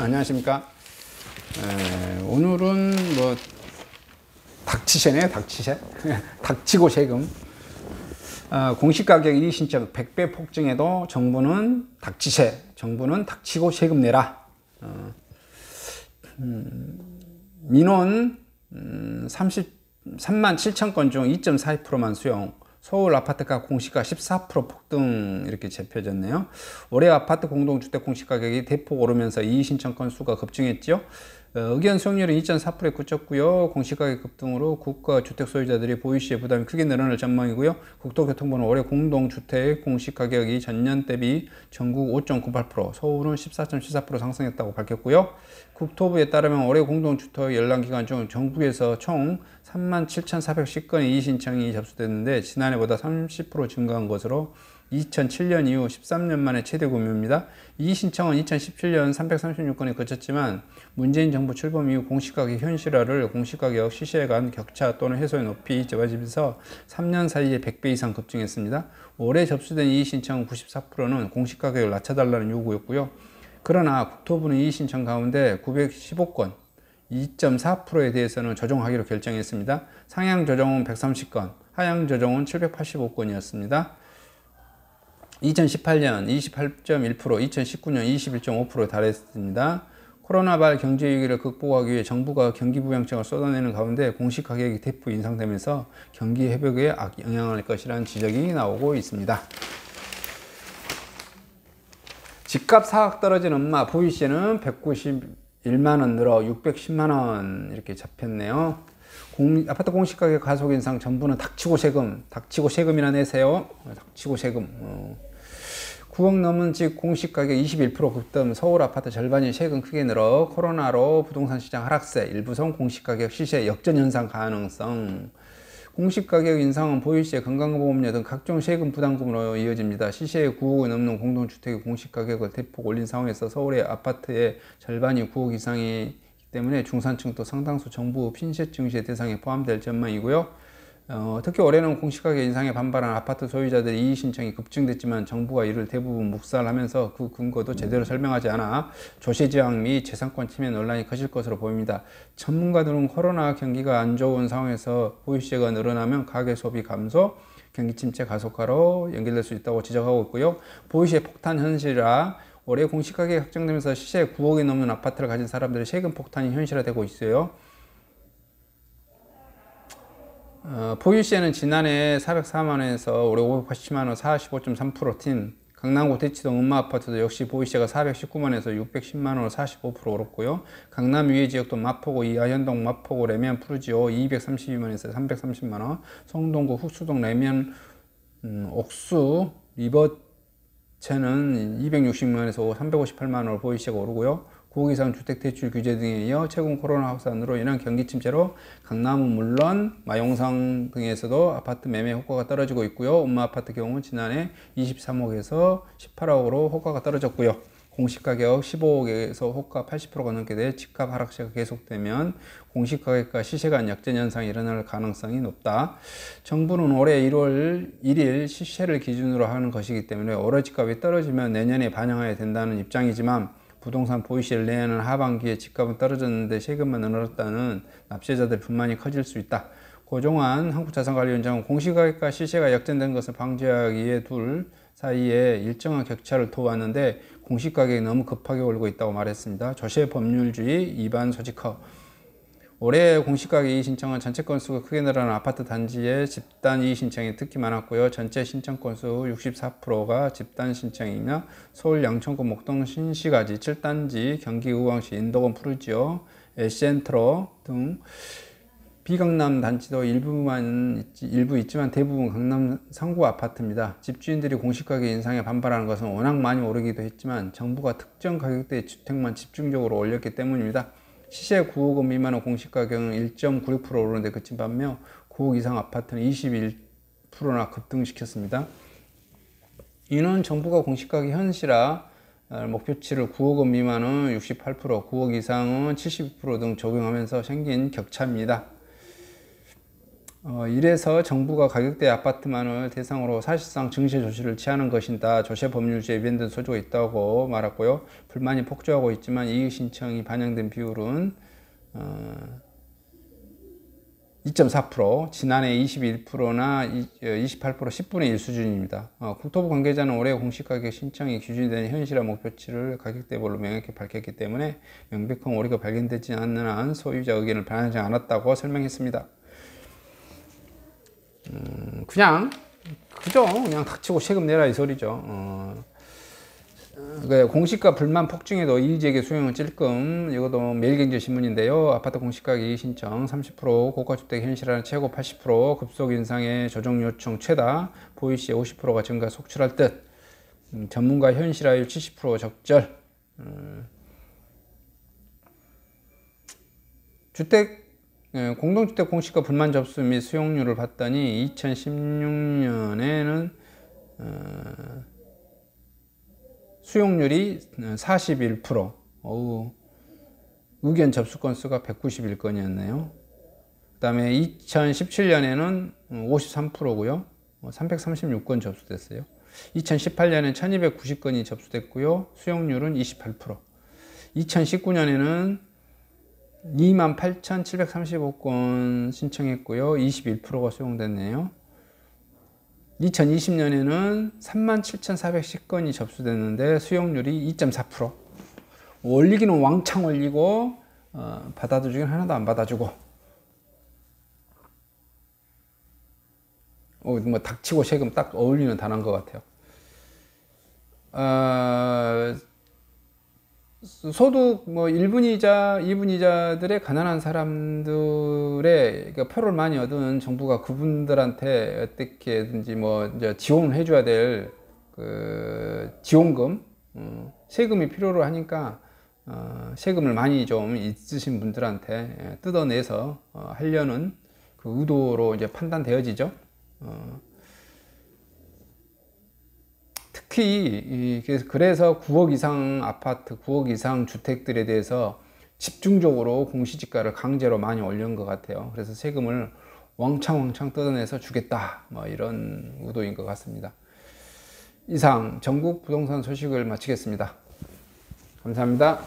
안녕하십니까. 오늘은 뭐 닥치세네요. 닥치세. 닥치고 세금. 공시가격 이의신청 100배 폭증에도 정부는 닥치세, 정부는 닥치고 세금 내라. 민원 33만 7천 건 중 2.42%만 수용. 서울 아파트가 공시가 14% 폭등 이렇게 잡혀졌네요. 올해 아파트 공동주택 공시가격이 대폭 오르면서 이의신청 건수가 급증했죠. 의견 수용률은 2.4%에 그쳤고요. 공시가격 급등으로 국가 주택 소유자들이 보유시에 부담이 크게 늘어날 전망이고요. 국토교통부는 올해 공동주택 공시가격이 전년 대비 전국 5.98%, 서울은 14.74% 상승했다고 밝혔고요. 국토부에 따르면 올해 공동주택 열람기간 중 전국에서 총 37,410건의 이의신청이 접수됐는데 지난해보다 30% 증가한 것으로 2007년 이후 13년 만에 최대 규모입니다. 이의신청은 2017년 336건에 그쳤지만 문재인 정부 출범 이후 공시가격 현실화를 공시가격 시세 간 격차 또는 해소의 높이 좁아지면서 3년 사이에 100배 이상 급증했습니다. 올해 접수된 이의신청 94%는 공시가격을 낮춰달라는 요구였고요. 그러나 국토부는 이의신청 가운데 915건 2.4%에 대해서는 조정하기로 결정했습니다. 상향 조정은 130건, 하향 조정은 785건이었습니다. 2018년 28.1%, 2019년 21.5%에 달했습니다. 코로나발 경제 위기를 극복하기 위해 정부가 경기 부양책을 쏟아내는 가운데 공시가격이 대폭 인상되면서 경기 회복에 악영향을 할 것이라는 지적이 나오고 있습니다. 집값 사각 떨어진 엄마 보유세는 191만원 늘어 610만원 이렇게 잡혔네요. 아파트 공시가격 가속 인상 정부는 닥치고 세금이나 내세요. 닥치고 세금. 9억 넘은 집 공시가격 21% 급등, 서울 아파트 절반이 세금 크게 늘어 코로나로 부동산 시장 하락세, 일부선 공시가격 시세 역전 현상 가능성. 공시가격 인상은 보유세, 건강보험료 등 각종 세금 부담금으로 이어집니다. 시세에 9억이 넘는 공동주택의 공시가격을 대폭 올린 상황에서 서울의 아파트의 절반이 9억 이상이기 때문에 중산층도 상당수 정부 핀셋 증시 대상에 포함될 전망이고요. 특히 올해는 공시가격 인상에 반발한 아파트 소유자들의 이의신청이 급증됐지만 정부가 이를 대부분 묵살하면서 그 근거도 제대로 설명하지 않아 조세저항 및 재산권 침해 논란이 커질 것으로 보입니다. 전문가들은 코로나 경기가 안 좋은 상황에서 보유세가 늘어나면 가계소비 감소, 경기 침체 가속화로 연결될 수 있다고 지적하고 있고요. 보유세 폭탄 현실화, 올해 공시가격이 확정되면서 시세 9억이 넘는 아파트를 가진 사람들의 세금 폭탄이 현실화되고 있어요. 보유세는 지난해 404만원에서 올해 580만원 45.3% 튄 강남구 대치동 음마아파트도 역시 보유세가 419만원에서 610만원으로 45% 오랐고요. 강남 위에 지역도 마포구 이하현동 마포구 레면 푸르지오 232만원에서 330만원, 성동구 흑수동 레면 옥수 리버체는 260만원에서 358만원으로 보유세가 오르고요. 9억 이상 주택 대출 규제 등에 이어 최근 코로나 확산으로 인한 경기 침체로 강남은 물론 마용상 등에서도 아파트 매매 호가가 떨어지고 있고요. 음마아파트 경우는 지난해 23억에서 18억으로 호가가 떨어졌고요. 공시가격 15억에서 호가 80%가 넘게 돼 집값 하락세가 계속되면 공시가격과 시세 간 역전 현상이 일어날 가능성이 높다. 정부는 올해 1월 1일 시세를 기준으로 하는 것이기 때문에 올해 집값이 떨어지면 내년에 반영해야 된다는 입장이지만 부동산 보유세를 내는 하반기에 집값은 떨어졌는데 세금만 늘었다는 납세자들 불만이 커질 수 있다. 고종환 한국자산관리위원장은 공시가격과 시세가 역전된 것을 방지하기 위해 둘 사이에 일정한 격차를 두었는데 공시가격이 너무 급하게 오르고 있다고 말했습니다. 조세 법률주의 위반 소지 커. 올해 공시가격 이의신청은 전체 건수가 크게 늘어난 아파트 단지의 집단 이의신청이 특히 많았고요. 전체 신청 건수 64%가 집단 신청이며 서울 양천구 목동 신시가지 7단지, 경기 의왕시 인도권 푸르지오, 에센트로 등 비강남 단지도 일부 있지만 대부분 강남 상구 아파트입니다. 집주인들이 공시가격 인상에 반발하는 것은 워낙 많이 오르기도 했지만 정부가 특정 가격대의 주택만 집중적으로 올렸기 때문입니다. 시세 9억 원 미만의 공시가격은 1.96% 오르는데 그친 반면 9억 이상 아파트는 21%나 급등시켰습니다. 이는 정부가 공시가격 현실화 목표치를 9억 원 미만은 68%, 9억 이상은 72% 등 적용하면서 생긴 격차입니다. 이래서 정부가 가격대 아파트만을 대상으로 사실상 증세 조치를 취하는 것이다. 조세 법률제에 위반된 소지가 있다고 말했고요. 불만이 폭주하고 있지만 이의 신청이 반영된 비율은 2.4%, 지난해 21%나 28% 10분의 1 수준입니다. 국토부 관계자는 올해 공시가격 신청이 기준이 되는 현실화 목표치를 가격대별로 명확히 밝혔기 때문에 명백한 오류가 발견되지 않는 한 소유자 의견을 반영하지 않았다고 설명했습니다. 그냥 닥치고 세금 내라 이 소리죠. 공시가 불만 폭증에도 이의제기 수용은 찔끔. 이것도 매일경제신문인데요. 아파트 공시가격 이의 신청 30%, 고가주택 현실화는 최고 80%, 급속 인상의 조정 요청 최다, 보유시에 50%가 증가 속출할 듯. 전문가 현실화율 70% 적절. 공동주택 공시가 불만 접수 및 수용률을 봤더니 2016년에는 수용률이 41%, 의견 접수 건수가 191건이었네요. 그 다음에 2017년에는 53%고요. 336건 접수됐어요. 2018년에는 1290건이 접수됐고요. 수용률은 28%. 2019년에는 28,735건 신청했고요. 21%가 수용됐네요. 2020년에는 37,410건이 접수됐는데 수용률이 2.4%. 올리기는 왕창 올리고 받아주긴 하나도 안 받아주고. 뭐 닥치고 세금 딱 어울리는 단어인 것 같아요. 소득 1분이자, 2분이자들의 가난한 사람들의 그러니까 표를 많이 얻은 정부가 그분들한테 어떻게든지 이제 지원을 해줘야 될 지원금, 세금이 필요로 하니까 세금을 많이 좀 있으신 분들한테 뜯어내서 하려는 그 의도로 이제 판단되어지죠. 특히 그래서 9억 이상 아파트, 9억 이상 주택들에 대해서 집중적으로 공시지가를 강제로 많이 올린 것 같아요. 그래서 세금을 왕창 뜯어내서 주겠다, 이런 의도인 것 같습니다. 이상 전국 부동산 소식을 마치겠습니다. 감사합니다.